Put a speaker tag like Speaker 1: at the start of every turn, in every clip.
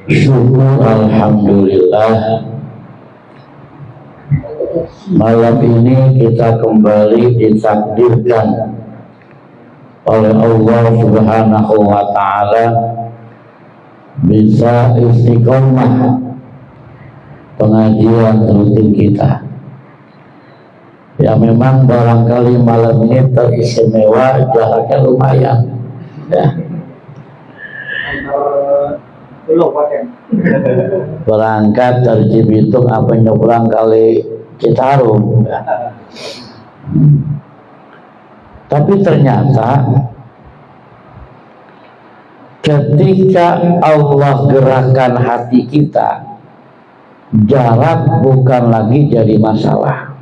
Speaker 1: Syukur alhamdulillah, malam ini kita kembali ditakdirkan oleh Allah Subhanahu wa ta'ala bisa istiqomah pengajian rutin kita. Ya memang barangkali malam ini teristimewa, jaraknya lumayan ya. Berangkat dari Cibitung apa nyebrang kali Citarum ya. Tapi ternyata ketika Allah gerakan hati kita, jarak bukan lagi jadi masalah.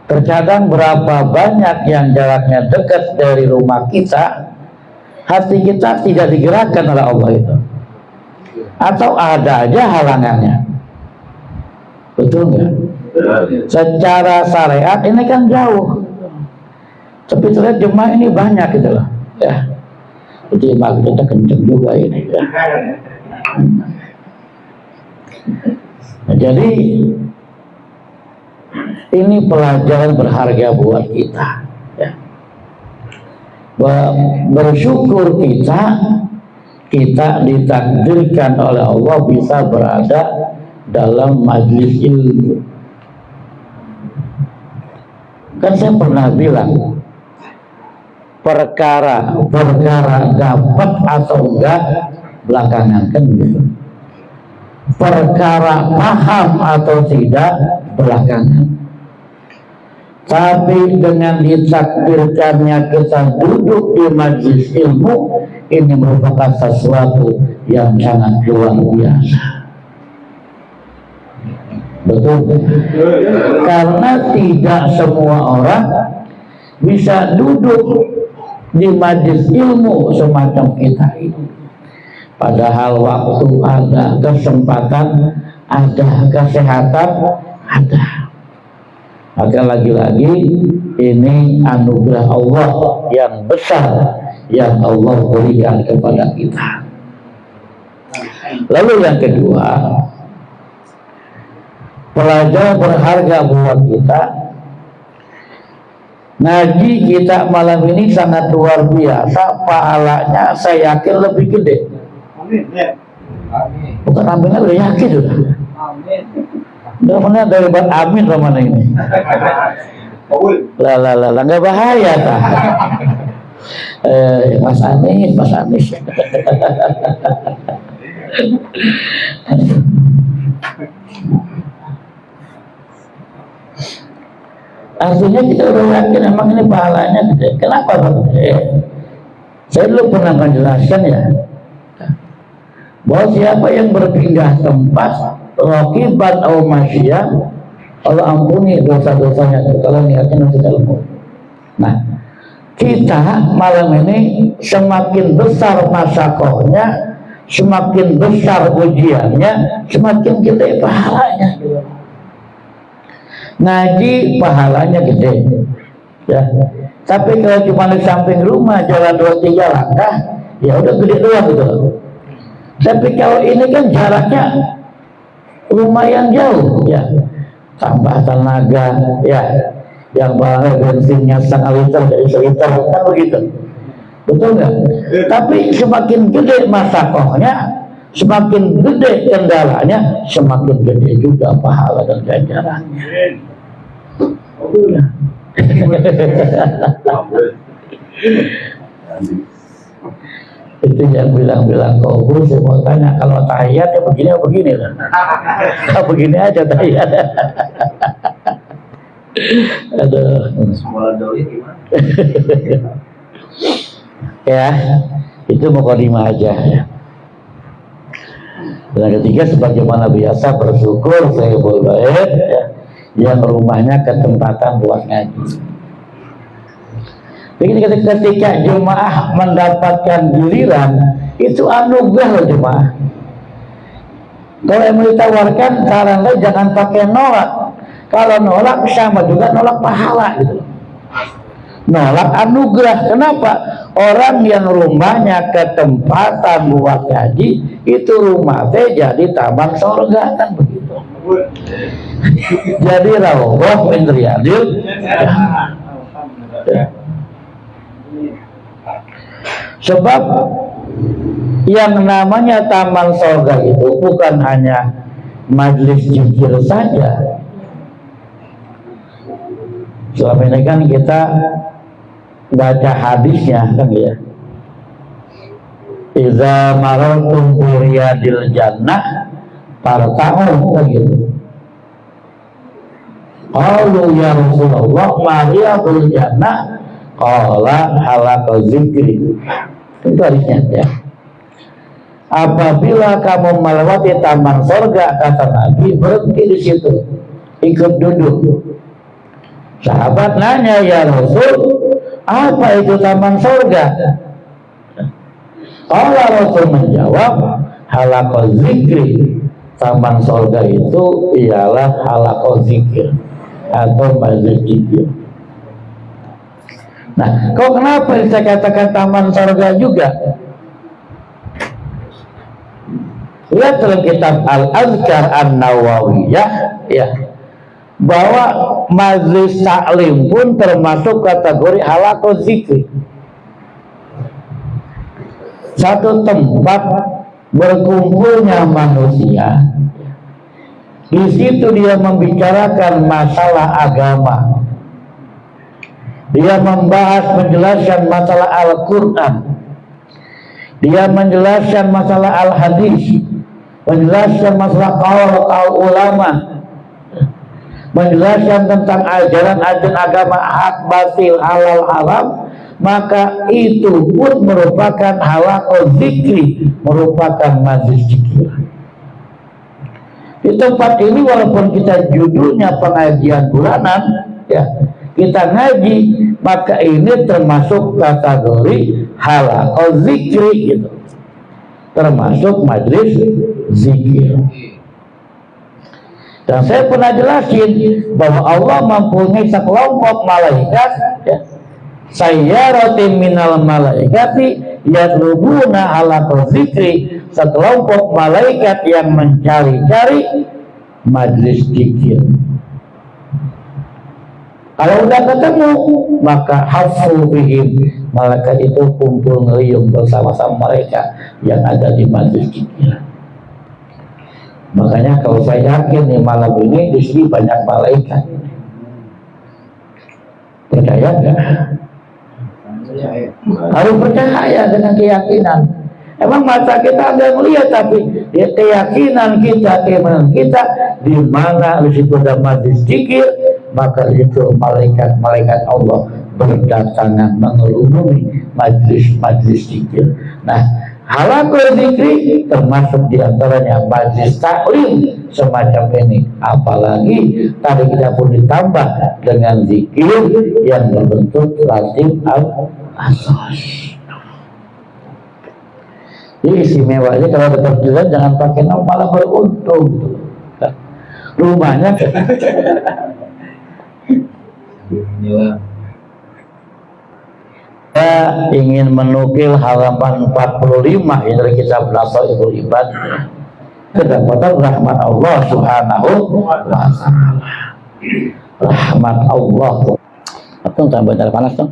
Speaker 1: Terkadang berapa banyak yang jaraknya dekat dari rumah kita, hati kita tidak digerakkan oleh Allah itu, atau ada aja halangannya. Betul nggak? Secara syariat ini kan jauh, tapi terlihat jemaah ini banyak gitu loh ya. Jadi jemaah kita kenceng juga ini ya. Nah, jadi ini pelajaran berharga buat kita ya. Bersyukur kita ditakdirkan oleh Allah bisa berada dalam majlis ilmu. Kan saya pernah bilang, perkara dapat atau enggak belakangan, kan gitu. Perkara paham atau tidak belakangan. Tapi dengan ditakdirkannya kita duduk di majlis ilmu, ini merupakan sesuatu yang sangat luar biasa. Betul? Karena tidak semua orang bisa duduk di majlis ilmu semacam kita ini. Padahal waktu ada, kesempatan ada, kesehatan ada. Maka lagi-lagi ini anugerah Allah yang besar yang Allah berikan kepada kita. Lalu yang kedua, pelajaran berharga buat kita, ngaji kita malam ini sangat luar biasa, pahalanya saya yakin lebih gede. Amin. Bukan aminnya udah yakin sudah. Amin. Udah mana dari buat amin mana ini? Lah nggak bahaya tak? Mas Anies. Artinya kita udah yakin emang ini pahalanya gede. Kenapa gede? Saya dulu pernah menjelaskan ya, bahwa siapa yang berpindah tempat, raqiban atau masyiyah, Allah ampuni dosa-dosanya kalau niatnya untuk ilmu. Nah, kita malam ini semakin besar masakohnya, semakin besar ujiannya, semakin gede pahalanya. Ngaji pahalanya gede ya. Tapi kalau cuma di samping rumah jalan 2-3 langkah, ya udah gede doang gitu. Tapi kalau ini kan jaraknya lumayan jauh ya, tambah tenaga ya, yang barangnya bensinnya 1,5 liter dari 1 liter kan begitu, betul nggak? Tapi semakin gede masakohnya, semakin gede kendalanya, semakin gede juga pahala dan ganjarannya. Itu yang bilang kok Bu, saya mau tanya, kalau tahiyat ya begini atau begini lah? Begini aja tahiyat. Aduh. Semula doi gimana? Ya, itu mukadimah aja ya. Dan ketiga, sebagaimana biasa bersyukur saya baik ya, yang rumahnya ketempatan buat ngaji. Jadi ketika jemaah mendapatkan giliran, itu anugerah loh jemaah. Kalau yang ditawarkan, saran saya jangan pakai nolak. Kalau nolak sama juga nolak pahala gitu. nolak anugerah. Kenapa? Orang yang rumahnya ketempatan buat haji, itu rumah teh jadi taman sorga, kan begitu. Jadi rawuh min riyadil ya. Sebab yang namanya taman sorga itu bukan hanya majelis zikir saja. Selama ini kan kita baca hadisnya kan ya, iza marartum bi riyadil jannah farta'u, kan gitu. Qalu ya Rasulullah ma riyadul jannah, qala halaqu zikri. Itu hadisnya ya. Apabila kamu melewati taman sorga, kata Nabi, berhenti di situ, ikut duduk. Sahabat nanya, ya Rasul, apa itu taman sorga? Allah Rasul menjawab, halaqu zikri. Taman sorga itu ialah halaqu zikir atau majelis zikir. Nah, kok kenapa saya katakan taman sorga juga? Lihat dalam kitab Al-Azkar An-Nawawiyah ya, bahwa majelis taklim pun termasuk kategori halaqu zikir. Satu tempat berkumpulnya manusia, di situ dia membicarakan masalah agama, dia membahas menjelaskan masalah Al-Quran, dia menjelaskan masalah Al-Hadis, menjelaskan masalah qaul ulama, menjelaskan tentang ajaran-ajaran agama, hak batil, halal haram. Maka itu pun merupakan halaqu zikri, merupakan majelis zikir. Di tempat ini walaupun kita judulnya pengajian bulanan ya, kita ngaji, maka ini termasuk kategori halaqu zikri gitu, termasuk majelis zikir. Dan saya pernah jelasin bahwa Allah mempunyai sekelompok malaikat ya, sayyaratin minal malaikati yatlubuna halaqu zikri, sekelompok malaikat yang mencari-cari majelis zikir. Kalau udah ketemu, maka hafu bihim, malaikat itu kumpul ngeliung bersama-sama mereka yang ada di majelis zikir. Makanya kalau saya yakin nih malam ini di sini banyak malaikat. Percaya nggak? Harus percaya dengan keyakinan. Emang mata kita nggak melihat, tapi ya, keyakinan kita, keimanan kita, di mana di situ ada majelis zikir, maka itu malaikat Allah berdatangan mengelumuni majelis zikir. Nah, halaqu zikri termasuk diantaranya majelis taklim semacam ini. Apalagi tadi kita pun ditambah dengan zikir yang berbentuk ratib al-asas. Jadi istimewanya kalau ada perjuangan jangan pakai nama, malah beruntung. Rumahnya saya ingin menukil halaman 45 dari kitab Nasaihul Ibad, kedapatan rahmat Allah Subhanahu wa ta'ala. Rahmat Allah. Apa yang tambah dari panas dong?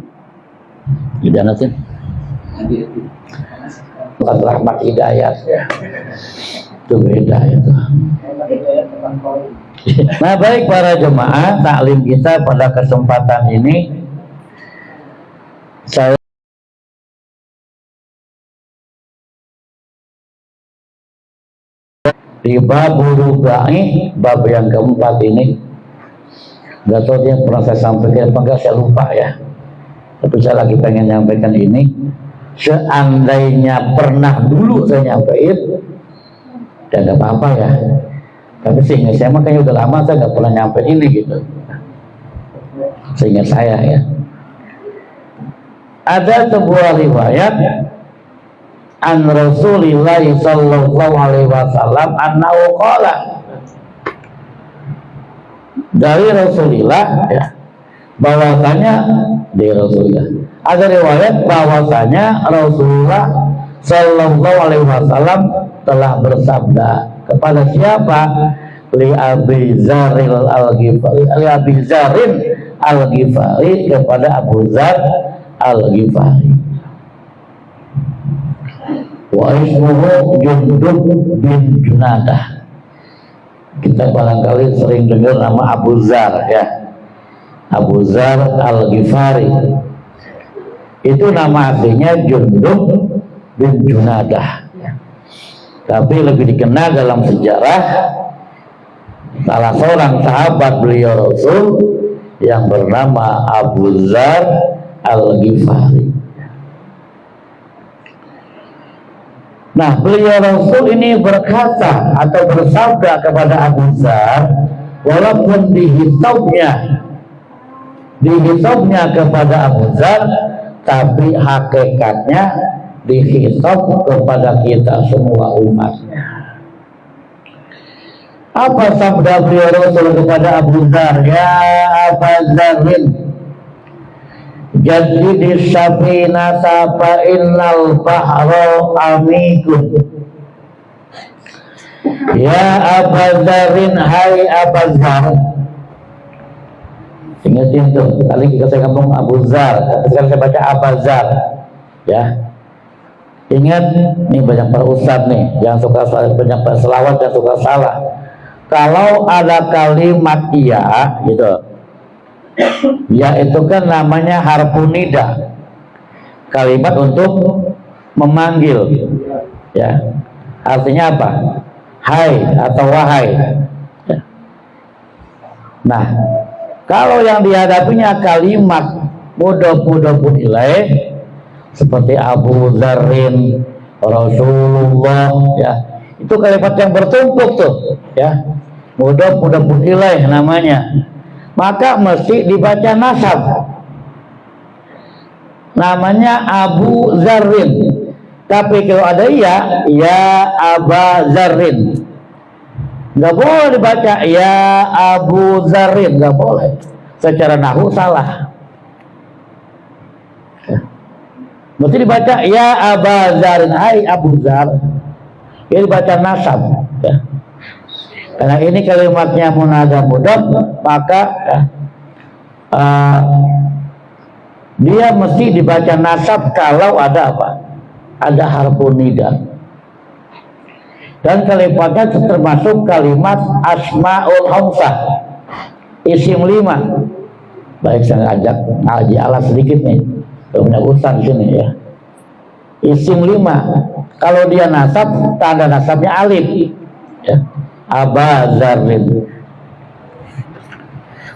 Speaker 1: Didanasin. Bukan rahmat hidayat ya. Itu beda itu. Nah, baik para jemaah taklim kita pada kesempatan ini, saya di bab rubai, bab yang keempat ini. Gak tahu dia pernah saya sampaikan apa enggak, saya lupa ya. Tapi saya lagi pengen nyampaikan ini. Seandainya pernah dulu saya nyampaikan, ya gak apa-apa ya. Tapi seingat saya makanya udah lama saya gak pernah nyampein ini gitu. Seingat saya ya. Ada sebuah riwayat an Rasulillah sallallahu alaihi wasallam annahu qala, dari Rasulullah ya, bahwasanya di Rasulullah. Ada riwayat bahwasanya Rasulullah Shallallahu Alaihi Wasallam telah bersabda kepada siapa? Li Abi Zaril Al-Ghifari, li Abi Zarin Al-Ghifari, kepada Abu Zar Al-Ghifari. Wa ismuhu Jundub bin Junadah. Kita barangkali sering dengar nama Abu Zar, ya. Abu Zar Al-Ghifari. Itu nama aslinya Jundub bin Junadah. Tapi lebih dikenal dalam sejarah salah seorang sahabat beliau Rasul yang bernama Abu Zar Al-Ghifari. Nah, beliau Rasul ini berkata atau bersabda kepada Abu Zar, walaupun dihisabnya kepada Abu Zar, tapi hakikatnya dihisab kepada kita semua umatnya. Apa sabda beliau Rasul kepada Abu Zar? Ya Abu Zarin, jadi safinata fa innal bahra amikun. Ya Abu Zarin, hai Abu Zar. Ingatin tuh, kali kita saya ngomong Abu Zar, sekarang saya baca Abu Zar, ya. Ingat, nih banyak para ustadz nih yang suka banyak selawat dan suka salah. Kalau ada kalimat iya, gitu, ya itu kan namanya harfun nida, kalimat untuk memanggil, ya. Artinya apa? Hai atau wahai. Ya. Nah, kalau yang dihadapinya kalimat mudhaf-mudhafun ilaih seperti Abu Zarin, Rasulullah, ya, itu kalimat yang bertumpuk tuh, ya, mudhaf-mudhafun ilaih namanya, maka mesti dibaca nasab, namanya Abu Zarin. Tapi kalau ada ya Aba Zarin, nggak boleh dibaca ya Abu Zarin, nggak boleh, secara nahwu salah. Mesti dibaca ya Aba Zarin, hai Abu Zar. Ini dibaca nasab, ya. Karena ini kalimatnya munada mudhaf, maka ya, dia mesti dibaca nasab kalau ada apa? Ada harfun nida. Dan kalimatnya termasuk kalimat asmaul khamsah, isim 5. Baik, saya ajak ngaji alas sedikit nih, punya ustaz di sini, ya. Isim 5, kalau dia nasab, tanda nasabnya alif, ya. Aba Zarin.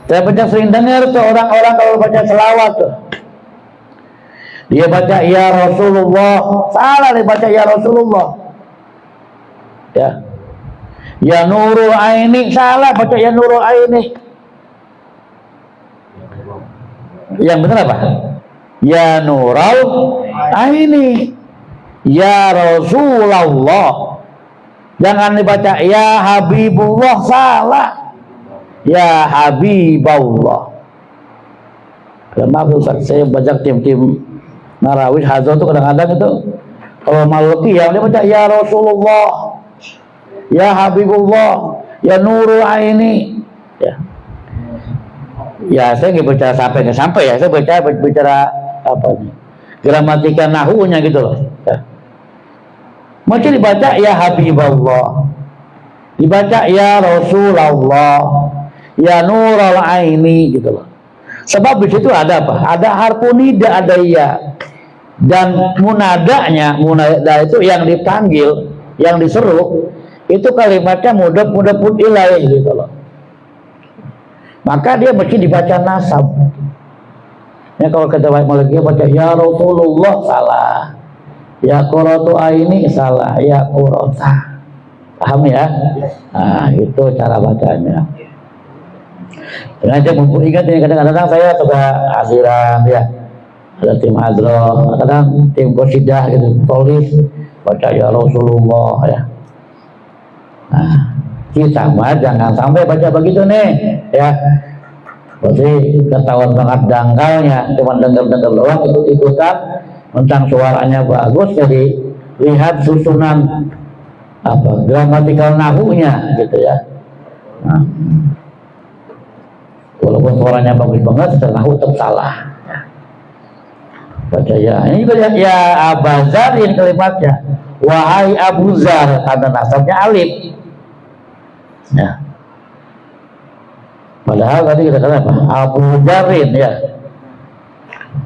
Speaker 1: Saya baca sering dengar tuh orang-orang kalau baca selawat tuh, dia baca ya Rasulullah, salah dia baca ya Rasulullah, ya. Ya Nurul Aini, salah baca ya Nurul Aini. Yang benar apa? Ya Nurul Aini, ya Rasulullah. Jangan dibaca ya Habibullah, salah. Ya Habibullah. Maaf Ustaz, saya baca tim-tim Narawih Hazal itu kadang-kadang itu kalau Maliki yang dia baca ya Rasulullah, ya Habibullah, ya Nurul Aini, ya. Ya saya nggak bicara sampai ya, saya bicara apa nih, gramatika nahunya gitu loh, ya. Mesti dibaca ya Habibullah, dibaca ya Rasulullah, ya Nurul Aini gitu loh. Sebab di situ ada apa? Ada harfun nida, ada ya. Dan munada itu yang dipanggil, yang diseru, itu kalimatnya mudhaf-mudhafun ilaih gitu loh. Maka dia mesti dibaca nasab. Ya, kalau kita baca ya Rasulullah, salah. Ya Qurratu Aini, salah. Ya Qurrata. Paham ya? Nah, itu cara bacanya. Sengaja mumpung ingat ini, kadang-kadang saya suka asiran, ya. Ada tim hadroh, kadang tim qasidah gitu, tulis baca ya Rasulullah, ya. Nah, kita mah jangan sampai baca begitu nih, ya. Berarti ketahuan banget dangkalnya, cuma dengar-dengar doang ikut-ikutan, tentang suaranya bagus, jadi lihat susunan apa gramatikal nahunya gitu ya. Nah, walaupun suaranya bagus banget, setelah nahu tetap salah. Baca ya, ini juga ya Abazar ini kalimatnya. Wahai Abu Zar, tanda nasabnya alif. Ya. Padahal tadi kita katakan apa? Abu Zarin ya.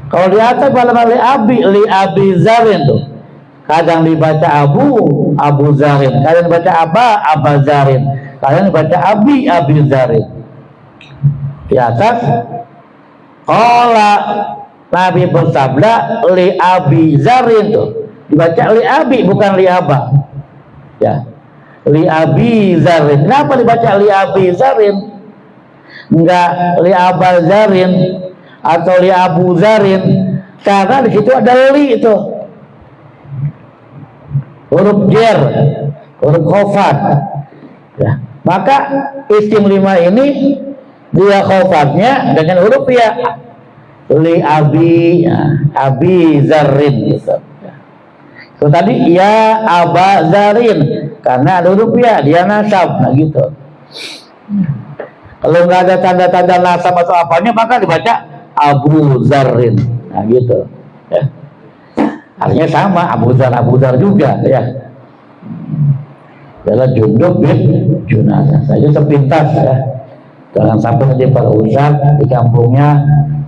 Speaker 1: Kalau di atas pada li Abi Zarin tuh. Kadang dibaca Abu Zarin, kadang dibaca Aba Zarin, kadang dibaca Abi Zarin. Di atas qala Nabi bersabda li Abi Zarin tuh. Dibaca li Abi bukan li Aba. Ya. Li Abi Zarin. Kenapa dibaca li Abi Zarin? Enggak li Aba Zarin atau li Abu Zarin, karena di situ ada li itu. Huruf jer, huruf khofat. Ya. Maka isim 5 ini dia khofatnya dengan huruf ya. Li Abi, ya. Abi Zarin gitu. So, tadi ya Aba Zarin karena ada huruf ya, dia nasab, nah gitu. Kalau nggak ada tanda-tanda nasab atau apanya, maka dibaca Abu Zarin, nah gitu. Ya. Artinya sama, Abu Zar juga ya. Adalah Jundub bin Junazah saja sepintas ya. Jangan sampai nanti para ustaz di kampungnya,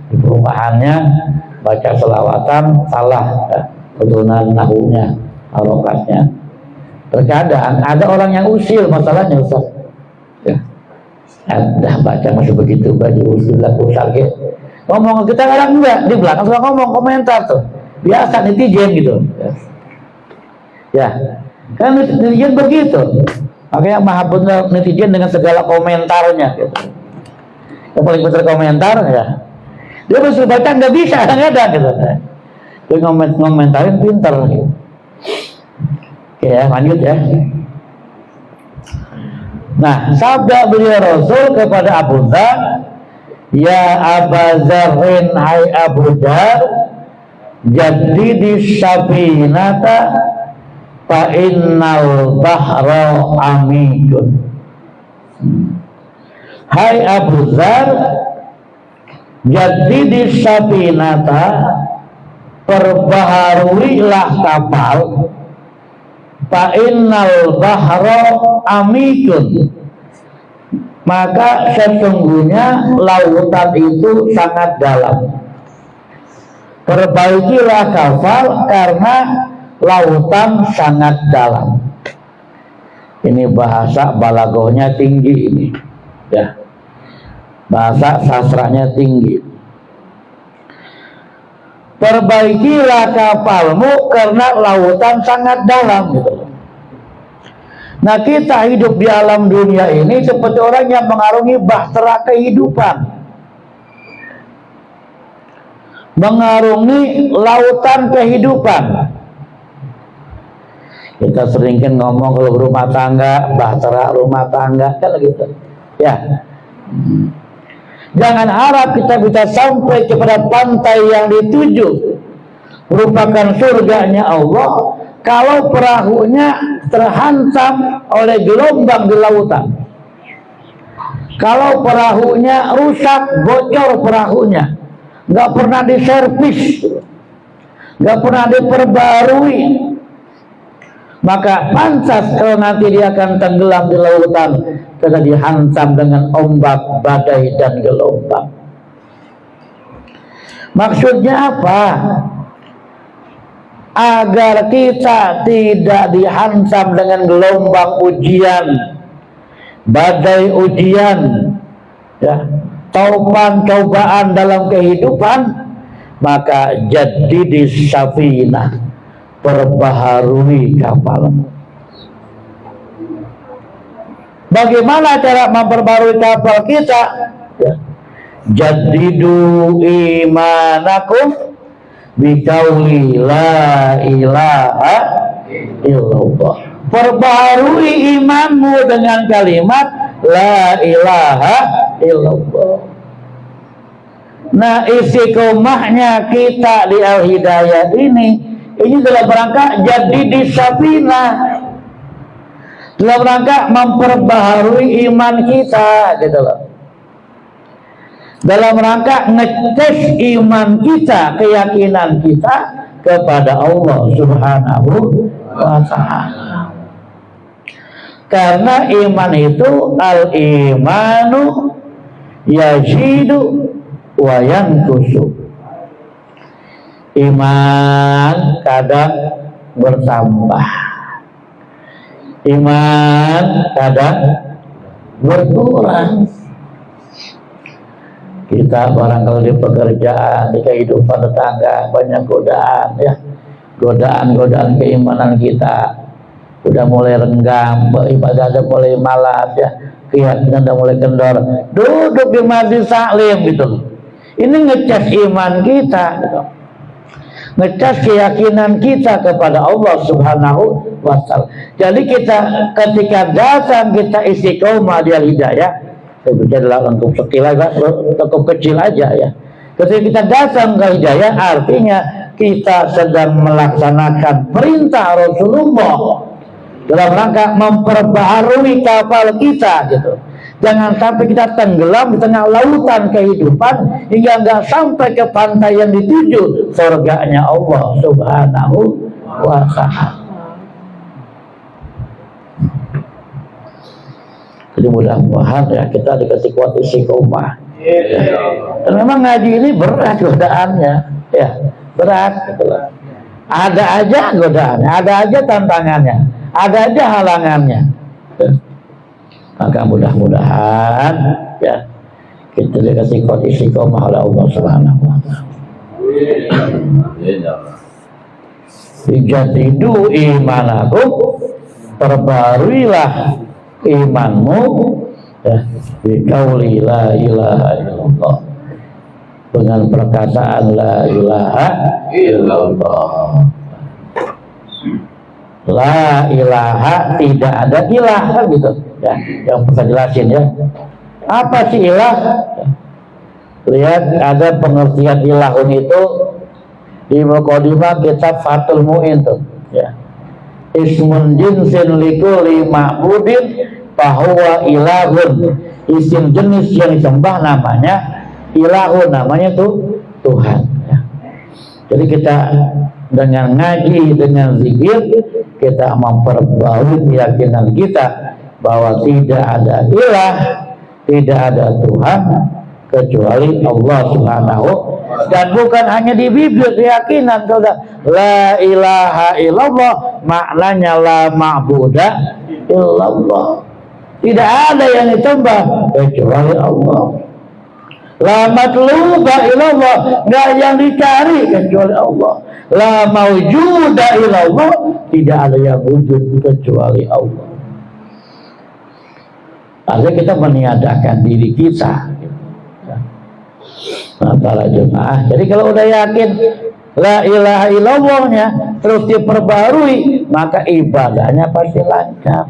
Speaker 1: di perumahannya baca selawatan salah ya. Turunan nahunya, harokatnya. Terkadang ada orang yang usil masalahnya Ustaz. Ya. Dah baca masih begitu baju usil laku sakit. Ngomong kita kadang enggak di belakang suka ngomong komentar tuh. Biasa netizen gitu. Ya. Kan netizen begitu. Makanya maha benar netizen dengan segala komentarnya gitu. Yang paling besar komentar ya. Dia mesti baca nggak bisa kadang-kadang gitu. Ngomentarin pinter gitu. Oke ya, lanjut ya. Nah, sabda beliau Rasul kepada Abu Dzar, ya Aba Zarin, hai Abu Dzar, jadidi safinata fa innal bahra amidun. Hai Abu Dzar, jadidi safinata, perbaharuilah kapal, fa innal bahra amikun, maka sesungguhnya lautan itu sangat dalam. Perbaikilah kapal karena lautan sangat dalam. Ini bahasa balagohnya tinggi ini ya, bahasa sastranya tinggi. Perbaikilah kapalmu karena lautan sangat dalam gitu. Nah, kita hidup di alam dunia ini seperti orang yang mengarungi bahtera kehidupan, mengarungi lautan kehidupan. Kita sering kan ngomong kalau rumah tangga, bahtera rumah tangga kan gitu ya. Jangan harap kita bisa sampai kepada pantai yang dituju merupakan surganya Allah kalau perahunya terhantam oleh gelombang di lautan. Kalau perahunya rusak, bocor perahunya, nggak pernah diservis, nggak pernah diperbarui, maka pantas kalau nanti dia akan tenggelam di lautan karena dihantam dengan ombak, badai, dan gelombang. Maksudnya apa? Agar kita tidak dihantam dengan gelombang ujian, badai ujian, ya, topan cobaan dalam kehidupan, maka jadi safinah, perbaharui kapalmu. Bagaimana cara memperbarui kapal kita? Ya. Jadidu imanakum biqauli la ilaha illallah. Perbarui imanmu dengan kalimat la ilaha illallah. Nah, istiqomahnya kita di Al-Hidayah ini dalam rangka jadi disabina, dalam rangka memperbaharui iman kita gitu loh, dalam rangka ngetes iman kita, keyakinan kita kepada Allah Subhanahu wa ta'ala. Karena iman itu al-imanu yazidu wa yanqusu. Iman kadang bertambah, iman kadang berkurang. Kita barangkali di pekerjaan, di kehidupan tetangga banyak godaan ya, godaan keimanan kita udah mulai renggang, ibadah udah mulai malas ya, keyakinan udah mulai kendor, duduk di majlis taklim gitu. Ini ngecas iman kita gitu, ngecas keyakinan kita kepada Allah Subhanahu wa ta'ala. Jadi kita ketika datang kita istiqomah di Al-Hidayah, saya bicara untuk sekilas cukup kecil aja ya. Ketika kita datang ke Hidayah artinya kita sedang melaksanakan perintah Rasulullah dalam rangka memperbaharui kapal kita gitu. Jangan sampai kita tenggelam di tengah lautan kehidupan hingga nggak sampai ke pantai yang dituju, surganya Allah Subhanahu wa ta'ala. Jadi mudah-mudahan ya kita dikasih kuat istiqomah. Dan memang ngaji ini berat godaannya, ya berat. Gitu. Ada aja godaannya, ada aja tantangannya, ada aja halangannya. Maka mudah-mudahan ya kita dikasih kuat istiqomah oleh Allah Subhanahu wa ta'ala. Ijadidu imanakum, perbaruilah imanmu ya, biqauli la ilaha illallah, dengan perkataan la ilaha illallah. La ilaha, tidak ada ilah kan gitu ya, yang bisa jelasin ya apa sih ilah ya. Lihat ada pengertian ilahun itu di Muqaddimah kitab Fathul Mu'in tuh ya, ismun jinsin likulli ma'budin bahwa ilahun, isim jenis yang disembah namanya ilahun, namanya tuh Tuhan ya. Jadi kita dengan ngaji, dengan zikir kita memperbarui keyakinan kita bahwa tidak ada ilah, tidak ada Tuhan kecuali Allah Subhanahu. Dan bukan hanya di bibir keyakinan, saudara. La ilaha illallah maknanya la ma'buda illallah. Tidak ada yang disembah kecuali Allah. La matluba illallah, nggak yang dicari kecuali Allah. La maujuda illallah, tidak ada yang wujud kecuali Allah. Artinya kita meniadakan diri kita. Nah, para jemaah, jadi kalau udah yakin la ilaha illallahnya terus diperbarui, maka ibadahnya pasti lancar,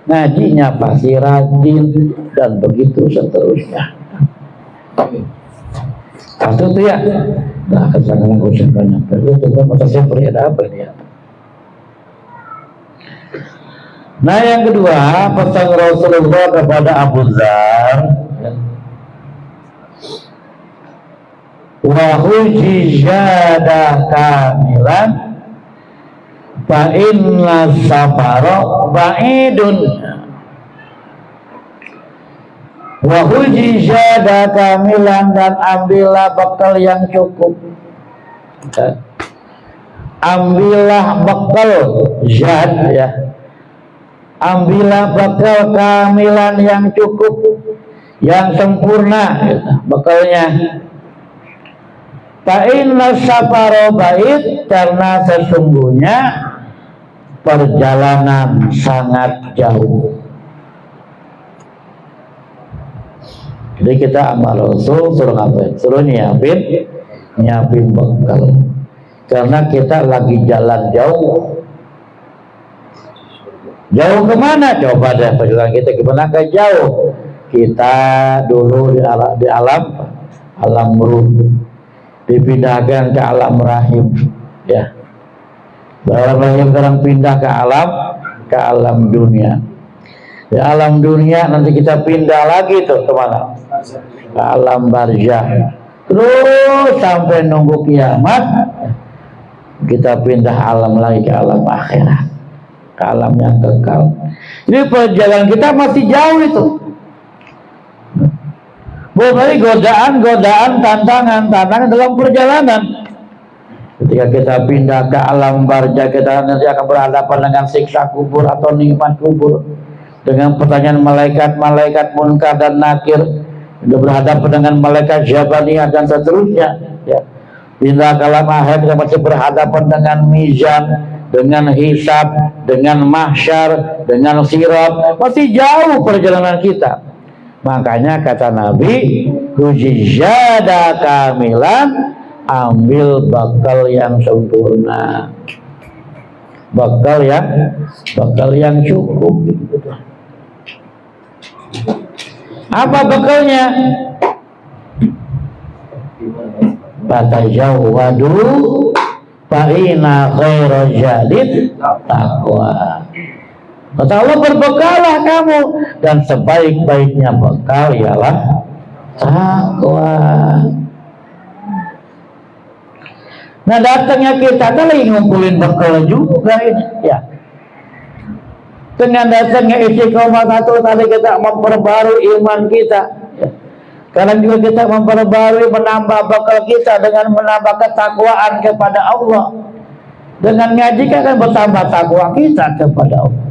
Speaker 1: ngajinya pasti rajin, dan begitu seterusnya. Satu itu ya, nah kesangan usaha banyak. Terus mata saya ada apa dia? Nah yang kedua, pesan Rasulullah kepada Abu Dzar, wa hujjada kamilan fa inna safara ba'idun. Wa hujjada kamilan, dan ambillah bekal yang cukup. Ambillah bekal jad ya. Ambillah bekal kamilan yang cukup, yang sempurna gitu, bekalnya. Fa inna safara ba'id, karena sesungguhnya perjalanan sangat jauh. Jadi kita amal Rasul suruh ngapain? Suruh nyiapin bekal. Karena kita lagi jalan jauh. Jauh kemana? Coba deh perjalanan kita gimana ke jauh. Kita dulu di alam alam ruh, dipindahkan ke alam rahim, ya. Alam rahim sekarang pindah ke alam dunia. Di alam dunia nanti kita pindah lagi tuh kemana? Ke alam barzah. Terus sampai nunggu kiamat, kita pindah alam lagi ke alam akhirat, ke alam yang kekal. Jadi perjalanan kita masih jauh itu. Bukan godaan, tantangan dalam perjalanan. Ketika kita pindah ke alam barzah, kita nanti akan berhadapan dengan siksa kubur atau nikmat kubur, dengan pertanyaan malaikat munkar dan nakir, berhadapan dengan malaikat jabaniyah dan seterusnya, ya. Pindah ke alam akhir, kita masih berhadapan dengan mizan, dengan hisab, dengan mahsyar, dengan sirat. Masih jauh perjalanan kita. Makanya kata Nabi, hujizada kamilan, ambil bakal yang sempurna, bakal yang cukup. Apa bekalnya? Fatajawwadu fa inna khairal zadi taqwa. Kata Allah, berbekalah kamu, dan sebaik-baiknya bekal ialah takwa. Nah, datangnya kita kan lagi ngumpulin bekal juga ini, ya. Dengan datangnya Istiqomah satu tadi kita memperbarui iman kita, ya. Sekarang juga kita memperbarui, menambah bekal kita dengan menambah ketakwaan kepada Allah. Dengan ngaji kan bertambah takwa kita kepada Allah.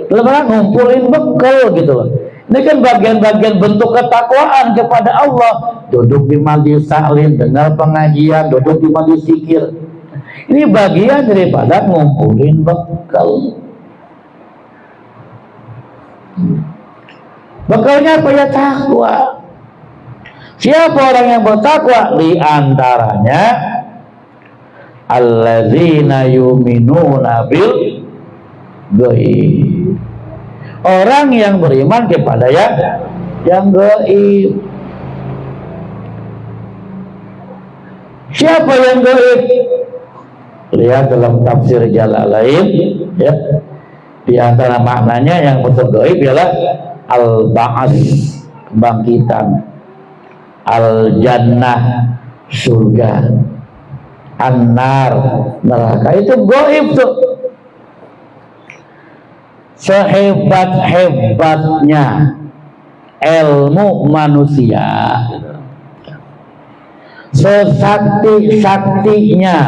Speaker 1: Lebaran ngumpulin bekal gitu loh. Ini kan bagian-bagian bentuk ketakwaan kepada Allah. Duduk di majlis taklim, dengar pengajian, duduk di majlis zikir. Ini bagian daripada ngumpulin bekal. Bekalnya apa ya? Takwa. Siapa orang yang bertakwa? Di antaranya alladzina yu'minuna bil ghaib. Orang yang beriman kepada yang gaib. Siapa yang gaib? Lihat dalam tafsir Jalalain, ya. Di antara maknanya yang betul gaib ialah al-ba'ats, kebangkitan, al-jannah, surga, an-nar, neraka. Itu gaib tuh. Sehebat-hebatnya ilmu manusia, sesakti-saktinya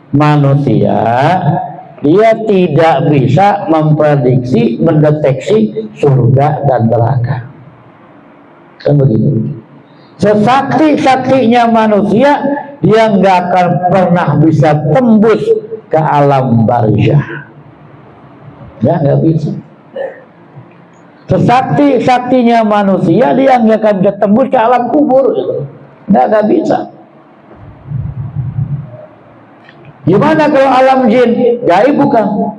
Speaker 1: manusia, dia tidak bisa memprediksi, mendeteksi surga dan neraka. Kan begitu. Sesakti-saktinya manusia, dia nggak akan pernah bisa tembus ke alam barzah. Ya, nggak bisa. Sesakti-saktinya manusia, dia nggak akan bisa tembus ke alam kubur. Nggak bisa. Gimana kalau alam jin? Gaib bukan?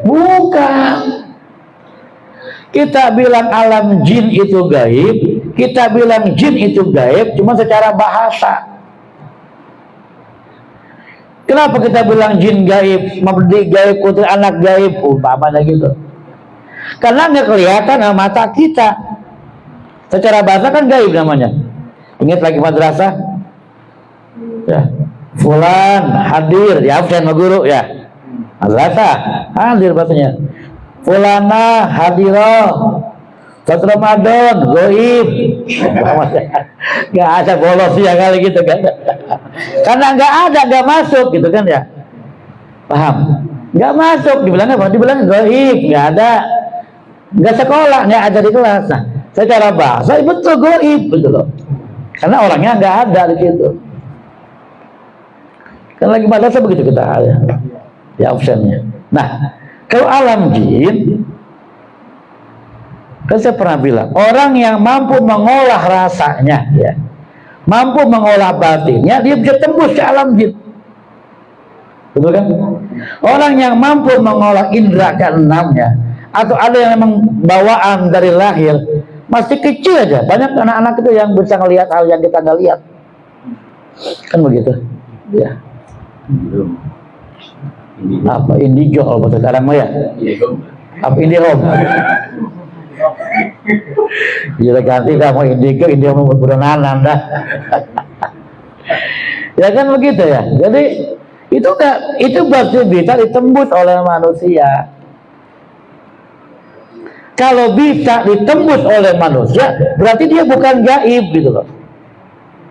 Speaker 1: Bukan. Kita bilang alam jin itu gaib, kita bilang jin itu gaib cuma secara bahasa. Kenapa kita bilang jin gaib, mabdi gaib, putri anak gaib, umpamanya gitu? Karena nggak kelihatan sama mata kita. Secara bahasa kan gaib namanya. Ingat lagi madrasah? Ya. Fulan hadir, ya absen sama guru ya. Madrasah hadir bahasanya. Fulana hadirah. Satu Ramadan, goib. Gak ada bolos ya kali gitu kan. Karena gak masuk gitu kan ya. Paham? Gak masuk, dibilangnya apa? Dibilangnya goib, gak ada. Gak sekolah, gak ada di kelas. Nah, secara bahasa betul goib, betul loh. Karena orangnya gak ada di situ. Kan lagi madrasah begitu kita ya absennya. Nah, kalau alam jin, kan saya pernah bilang, orang yang mampu mengolah rasanya, ya, mampu mengolah batinnya, dia bisa tembus ke alam jin. Betul kan? Orang yang mampu mengolah indera keenamnya, atau ada yang memang bawaan dari lahir, masih kecil aja. Banyak anak-anak itu yang bisa ngelihat hal yang kita nggak lihat. Kan begitu. Ya. Apa indigo kalau bahasa sekarang mah ya? Apa IndiHome? Jadi ganti kamu indigo, IndiHome berberenang dah. Ya kan begitu ya. Jadi itu pasti bisa ditembus oleh manusia. Kalau bisa ditembus oleh manusia, berarti dia bukan gaib gitu loh.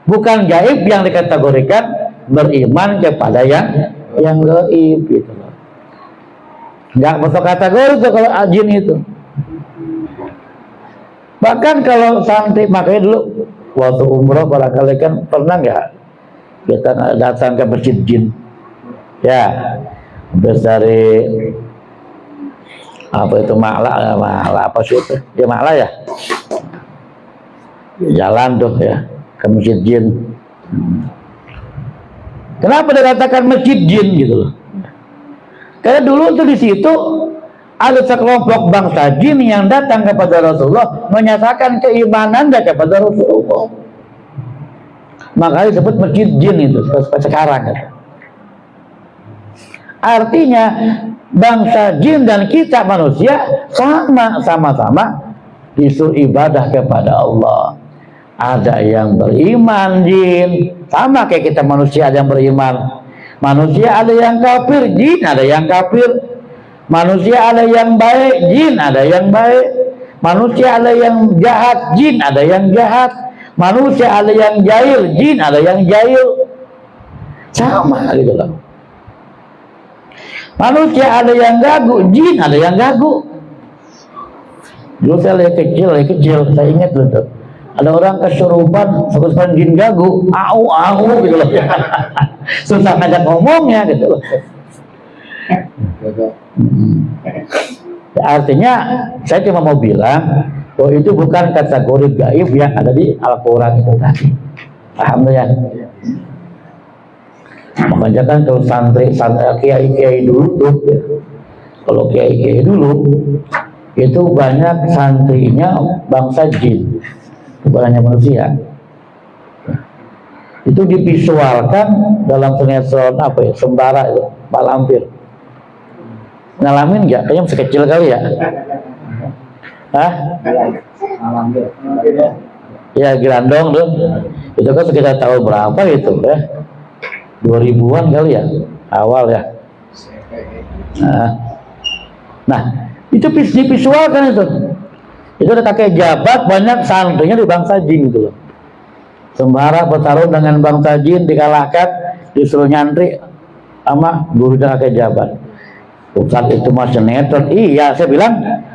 Speaker 1: Bukan gaib yang dikategorikan beriman kepada yang gaib gitu loh. Nggak masuk kategori tuh kalau jin itu. Bahkan kalau santri, makanya dulu waktu umroh barangkali kan pernah nggak kita datang ke masjid jin, ya, habis dari apa itu Ma'la apa sih itu? Dia Ma'la ya, jalan tuh ya ke masjid jin. Kenapa dikatakan masjid jin gitu loh? Karena dulu tuh di situ ada sekelompok bangsa jin yang datang kepada Rasulullah menyatakan keimanannya kepada Rasulullah. Makanya disebut masjid jin itu sekarang kan. Artinya bangsa jin dan kita manusia sama-sama disuruh ibadah kepada Allah. Ada yang beriman jin, sama kayak kita manusia ada yang beriman. Manusia ada yang kafir, jin ada yang kafir. Manusia ada yang baik, jin ada yang baik. Manusia ada yang jahat, jin ada yang jahat. Manusia ada yang jahil, jin ada yang jahil. Sama gitu loh. Manusia ada yang gagu, jin ada yang gagu. Dulu saya kecil, saya ingat dulu. Ada orang kesurupan jin gagu, au gitu loh. Susah ngajak ngomongnya gitu loh. Artinya saya cuma mau bilang bahwa itu bukan kategori gaib yang ada di Al-Quran itu tadi. Paham ya? Makanya kan kalau santri kiai dulu tuh, kalau kiai dulu itu banyak santrinya bangsa jin, bukan hanya manusia. Itu divisualkan dalam sinetron apa ya, Sembara itu, Pak Lampir. Ngalamin nggak? Kayaknya masih kecil kali ya. Hah? Ya Girandong tuh. Itu kan sekitar tahun berapa itu ya? 2000-an kali ya, awal ya. Nah, itu divisualkan itu. Itu ada kakek jabat, banyak santrinya di bangsa jin gitu loh. Sembara bertarung dengan bangsa jin, dikalahkan, disuruh nyantri sama guru dan kakek jabat. Bukan itu mas sinetron. Iya, saya bilang,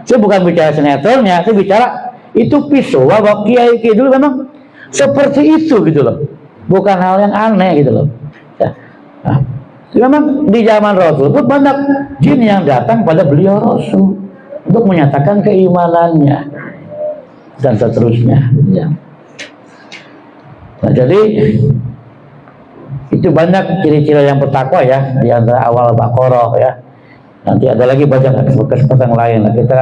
Speaker 1: saya bukan bicara sinetronnya, saya bicara itu visual bahwa kiai dulu memang seperti itu gitu loh. Bukan hal yang aneh gitu loh. Ya. Nah, memang di zaman Rasul itu banyak jin yang datang pada beliau Rasul untuk menyatakan keimanannya dan seterusnya. Ya. Nah, jadi itu banyak ciri-ciri yang bertakwa ya di antara awal Baqarah ya. Nanti ada lagi banyak kesempatan lain. Nah, kita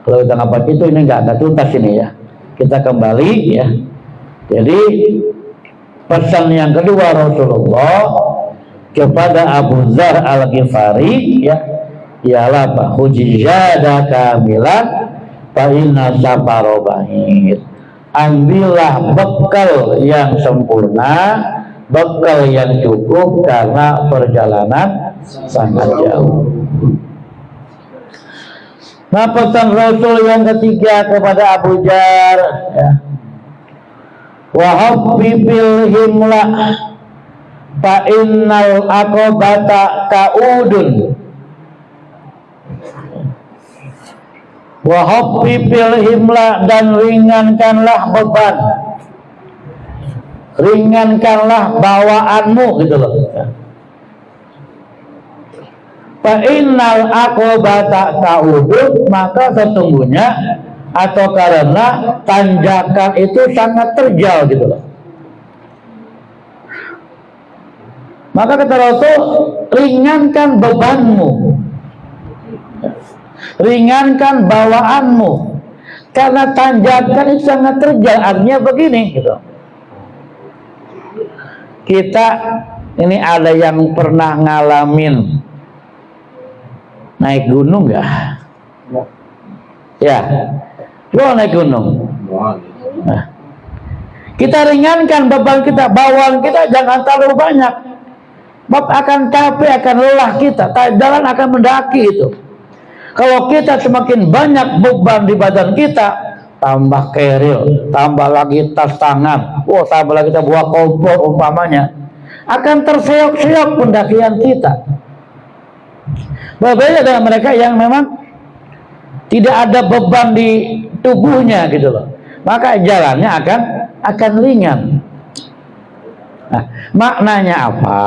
Speaker 1: kalau kita ngapa itu ini nggak tuntas ini ya. Kita kembali ya. Jadi pesan yang kedua Rasulullah kepada Abu Dzar Al-Ghifari ya, ialah hujjada kamilan fa inna safara ba'id. Ambillah bekal yang sempurna, bekal yang cukup karena perjalanan sangat jauh. Nah, pesan Rasul yang ketiga kepada Abu Dzar ya, wa habbil himla fa innal aqabata kaudun. Wa habbil himla, dan ringankanlah beban, ringankanlah bawaanmu gitu loh. Fa innal aqabata kaudun, maka sesungguhnya atau karena tanjakan itu sangat terjal gitu loh. Maka kata Rasul, ringankan bebanmu, ringankan bawaanmu, Karena tanjakan itu sangat terjal. Artinya begini gitu. Kita ini ada yang pernah ngalamin naik gunung ya? Ya, coba naik gunung. Nah, kita ringankan beban kita, bawaan kita jangan terlalu banyak. Bab akan capek, akan lelah kita. Jalan akan mendaki itu. Kalau kita semakin banyak beban di badan kita, tambah keril, tambah lagi tas tangan, tambah lagi kita bawa kompor umpamanya, akan terseok-seok pendakian kita. Berbeda dengan mereka yang memang tidak ada beban di tubuhnya gitu loh, maka jalannya akan ringan. Nah, maknanya apa?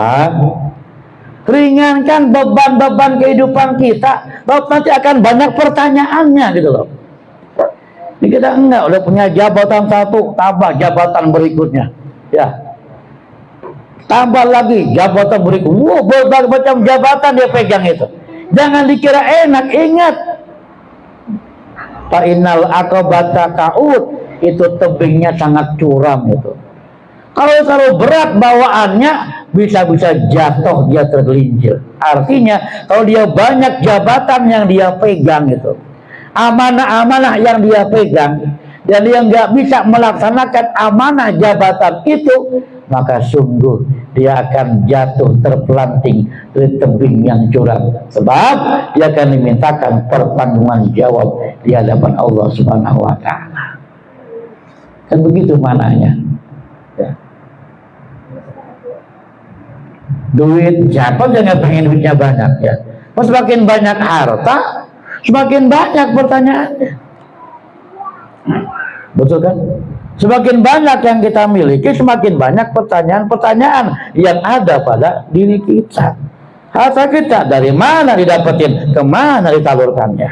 Speaker 1: Ringankan beban-beban kehidupan kita, nanti akan banyak pertanyaannya gitu loh. Ini kita enggak udah punya jabatan satu, tambah jabatan berikutnya, ya. Tambah lagi jabatan berikutnya, berbagai macam jabatan dia pegang itu. Jangan dikira enak, ingat. Fa innal aqabata ka'ud, itu tebingnya sangat curam itu. Kalau berat bawaannya, bisa-bisa jatuh, dia tergelincir. Artinya kalau dia banyak jabatan yang dia pegang itu, amanah-amanah yang dia pegang, dan dia nggak bisa melaksanakan amanah jabatan itu, maka sungguh dia akan jatuh terpelanting di tebing yang curam. Sebab dia akan dimintakan pertanggungan jawab di hadapan Allah Subhanahu wa Ta'ala. Kan begitu mananya. Ya. Duit, siapa jangan pengen duitnya banyak ya. Semakin banyak harta, semakin banyak pertanyaannya. Betul kan? Semakin banyak yang kita miliki, semakin banyak pertanyaan-pertanyaan yang ada pada diri kita. Harta kita dari mana didapetin, kemana ditalurkannya.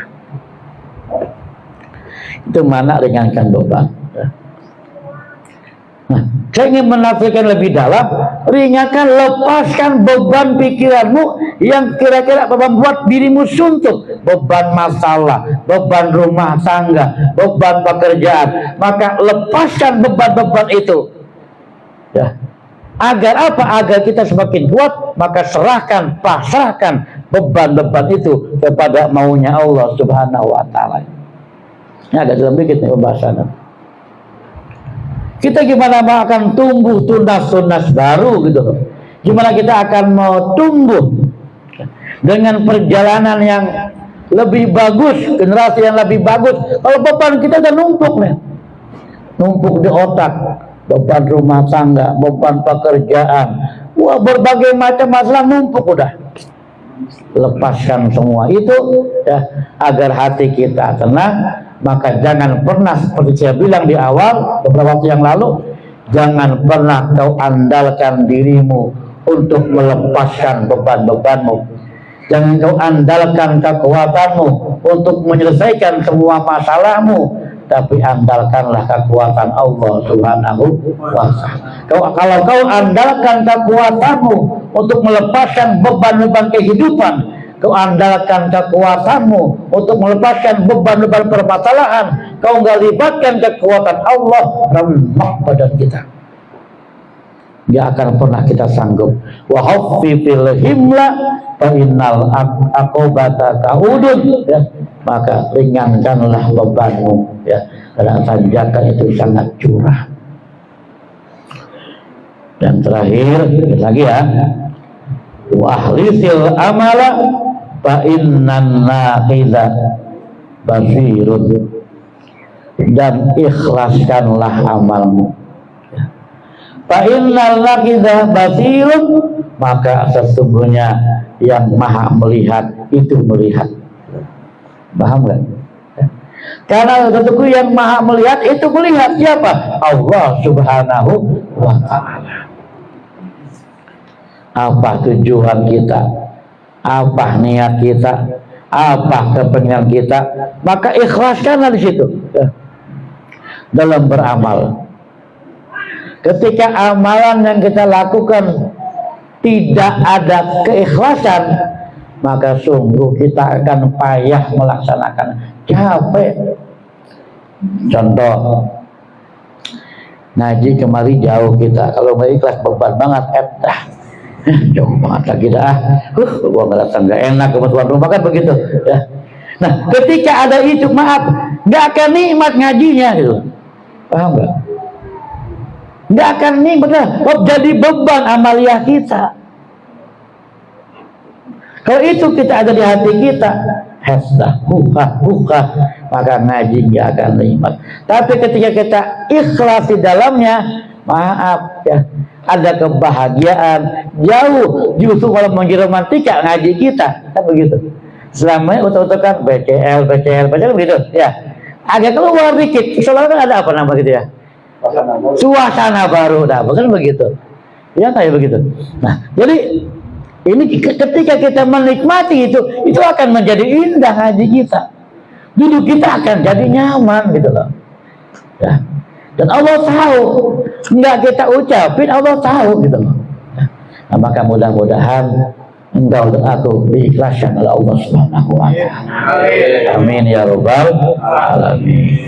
Speaker 1: Itu mana ringankan beban. Nah, saya ingin menafsirkan lebih dalam, ringankan, lepaskan beban pikiranmu yang kira-kira membuat dirimu suntuk, beban masalah, beban rumah tangga, beban pekerjaan. Maka lepaskan beban-beban itu, ya. Agar apa? Agar kita semakin kuat. Maka pasrahkan beban-beban itu kepada maunya Allah Subhanahu wa Ta'ala. Ini agak dalam dikit nih pembahasan. Kita gimana akan tumbuh tunas-tunas baru gitu. Gimana kita akan mau tumbuh dengan perjalanan yang lebih bagus, generasi yang lebih bagus. Kalau beban kita udah numpuk nih, numpuk di otak, beban rumah tangga, beban pekerjaan, berbagai macam masalah numpuk udah. Lepaskan semua itu ya, agar hati kita tenang. Maka jangan pernah, seperti saya bilang di awal beberapa waktu yang lalu, jangan pernah kau andalkan dirimu untuk melepaskan beban-bebanmu. Jangan kau andalkan kekuatanmu untuk menyelesaikan semua masalahmu, tapi andalkanlah kekuatan Allah Subhanahu wa Ta'ala. Kalau kau andalkan kekuatanmu untuk melepaskan beban-beban kehidupan, kau andalkan kekuatanmu untuk melepaskan beban-beban permasalahan, kau nggak libatkan kekuatan Allah, remuk badan kita, nggak akan pernah kita sanggup. Wa haffifil himla fa innal aqobata kaudun, ya. Maka ringankanlah bebanmu, ya, karena tanjakan itu sangat curang. Dan terakhir lagi ya, wa ahlisil amala fa innan naqida basirun, dan ikhlaskanlah amalmu. Fa innal naqida basirun, maka sesungguhnya yang maha melihat itu melihat. Paham kan? Karena sesungguhnya yang maha melihat itu melihat siapa? Allah Subhanahu wa Ta'ala. Apa tujuan kita, apa niat kita, apa kepentingan kita, maka ikhlaskanlah di situ dalam beramal. Ketika amalan yang kita lakukan tidak ada keikhlasan, maka sungguh kita akan payah melaksanakan, capek. Contoh, ngaji kemari jauh kita, kalau mau ikhlas beban banget, jauh banget lagi dah, gua ngerasa nggak enak sama tuan rumah kan begitu, ya. Nah, ketika ada itu, maaf, nggak akan nikmat ngajinya gitu, paham nggak? Nggak akan nikmat, jadi beban amaliah kita. Kalau itu kita ada di hati kita, buka, maka ngaji nggak akan nikmat. Tapi ketika kita ikhlas di dalamnya, maaf ya, ada kebahagiaan jauh. Justru kalau menjadi romantika ngaji kita, kan begitu. Selama utuh-utuh kan BCL begitu, ya. Agak keluar dikit, soalnya kan ada apa nama gitu ya? Suasana baru, dah, bukan begitu? Ya kayak begitu. Nah, jadi ini ketika kita menikmati itu akan menjadi indah ngaji kita. Duduk kita akan jadi nyaman gitu loh. Ya. Dan Allah tahu, nggak kita ucapin, Allah tahu gitu loh. Nah, maka mudah-mudahan engkau dan aku diikhlaskan oleh Allah Subhanahu wa taala. Amin ya rabbal alamin.